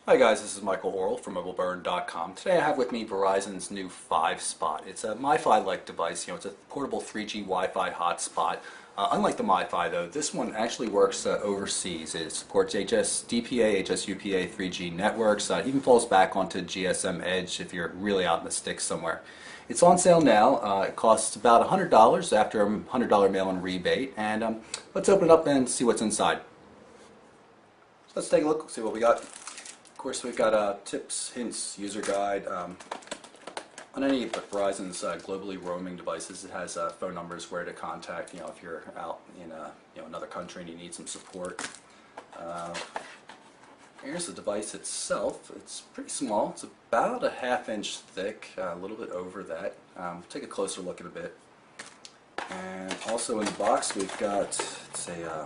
Hi guys, this is Michael Horrell from MobileBurn.com. Today I have with me Verizon's new 5Spot. It's a MiFi-like device. It's a portable 3G Wi-Fi hotspot. Unlike the MiFi though, this one actually works overseas. It supports DPA, HSUPA 3G networks. Even falls back onto GSM Edge if you're really out in the sticks somewhere. It's on sale now. It costs about $100 after a $100 mail-in rebate. And let's open it up and see what's inside. So let's take a look, see what we got. Of course, we've got tips, hints, user guide. On any of Verizon's globally roaming devices, it has phone numbers where to contact. If you're out in another country and you need some support. Here's the device itself. It's pretty small. It's about a ½ inch thick, a little bit over that. Take a closer look at it a bit. And also in the box, we've got it's a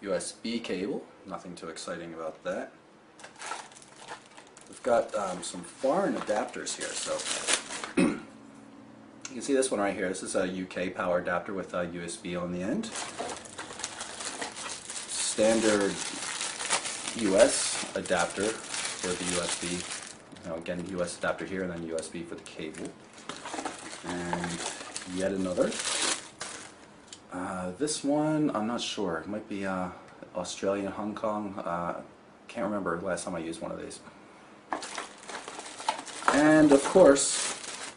USB cable. Nothing too exciting about that. We've got some foreign adapters here, so you can see this one right here. This is a UK power adapter with a USB on the end. Standard US adapter for the USB. Again, US adapter here, and then USB for the cable. And yet another. This one, I'm not sure. It might be Australia, Hong Kong. Can't remember the last time I used one of these. And of course,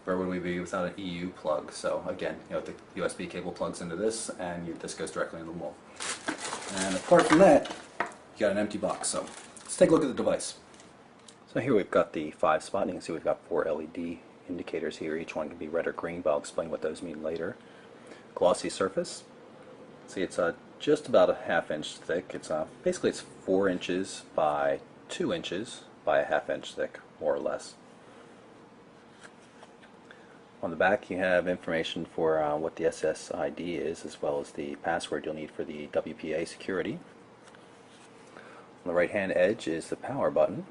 where would we be without an EU plug? So again, the USB cable plugs into this, and this goes directly into the wall. And apart from that, you got an empty box. So let's take a look at the device. So here we've got the 5Spot, and you can see we've got 4 LED indicators here. Each one can be red or green, but I'll explain what those mean later. Glossy surface. See, it's just about a ½ inch thick. It's basically it's 4 inches by 2 inches by a ½ inch thick, more or less. On the back you have information for what the SSID is, as well as the password you'll need for the WPA security. On the right hand edge is the power button.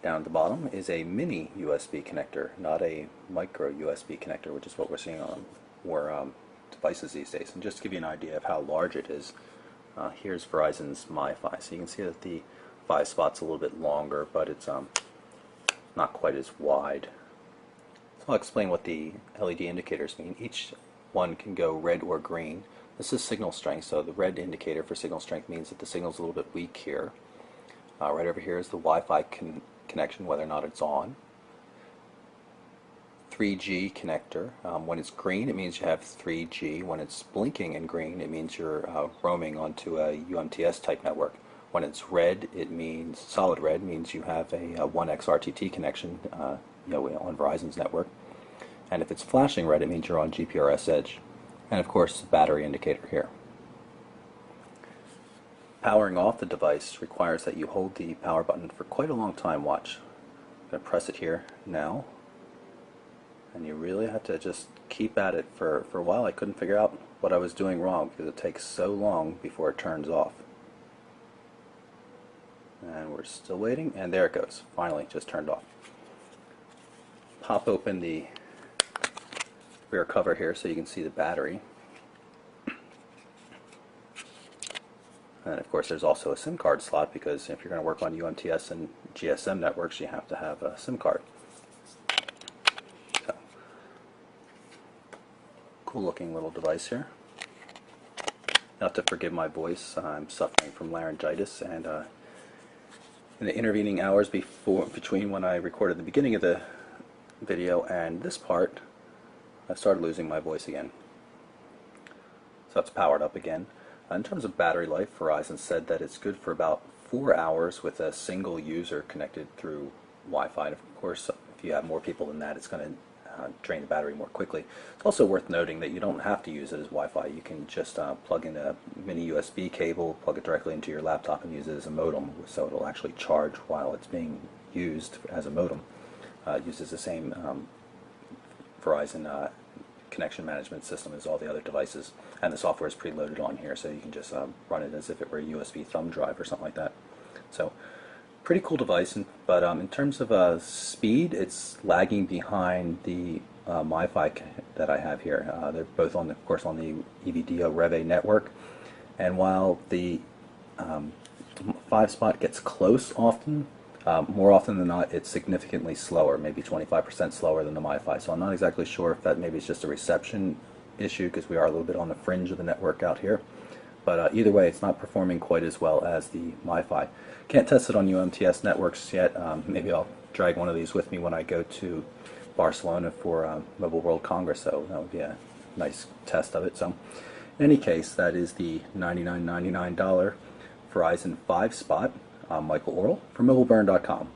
Down at the bottom is a mini USB connector, not a micro USB connector, which is what we're seeing on more devices these days. And just to give you an idea of how large it is, here's Verizon's MiFi. So you can see that the 5Spot's a little bit longer, but it's not quite as wide. So I'll explain what the LED indicators mean. Each one can go red or green. This is signal strength, so the red indicator for signal strength means that the signal's a little bit weak here. Right over here is the Wi-Fi connection, whether or not it's on. 3G connector. When it's green, it means you have 3G. When it's blinking in green, it means you're roaming onto a UMTS type network. When it's red, it means solid red means you have a 1X RTT connection, on Verizon's network. And if it's flashing red, it means you're on GPRS Edge. And of course, the battery indicator here. Powering off the device requires that you hold the power button for quite a long time. Watch. I'm going to press it here now. And you really have to just keep at it for a while. I couldn't figure out what I was doing wrong because it takes so long before it turns off. And we're still waiting, and there it goes. Finally, just turned off. Pop open the rear cover here so you can see the battery. And of course there's also a SIM card slot, because if you're going to work on UMTS and GSM networks, you have to have a SIM card. So, cool looking little device here. You have to forgive my voice. I'm suffering from laryngitis, and in the intervening hours between when I recorded the beginning of the video and this part, I started losing my voice again. So it's powered up again. In terms of battery life, Verizon said that it's good for about 4 hours with a single user connected through Wi-Fi. And of course, if you have more people than that, it's going to drain the battery more quickly. It's also worth noting that you don't have to use it as Wi-Fi. You can just plug in a mini USB cable, plug it directly into your laptop, and use it as a modem, so it'll actually charge while it's being used as a modem. It uses the same Verizon connection management system as all the other devices, and the software is preloaded on here, so you can just run it as if it were a USB thumb drive or something like that. So pretty cool device, but in terms of speed, it's lagging behind the MiFi that I have here. They're both of course on the EVDO Rev A network, and while the 5 spot gets close often. More often than not, it's significantly slower, maybe 25% slower than the MiFi. So I'm not exactly sure if that maybe is just a reception issue because we are a little bit on the fringe of the network out here. But either way, it's not performing quite as well as the MiFi. Can't test it on UMTS networks yet. Maybe I'll drag one of these with me when I go to Barcelona for Mobile World Congress, so that would be a nice test of it. So in any case, that is the $99.99 Verizon 5 spot. I'm Michael Orl from MobileBurn.com.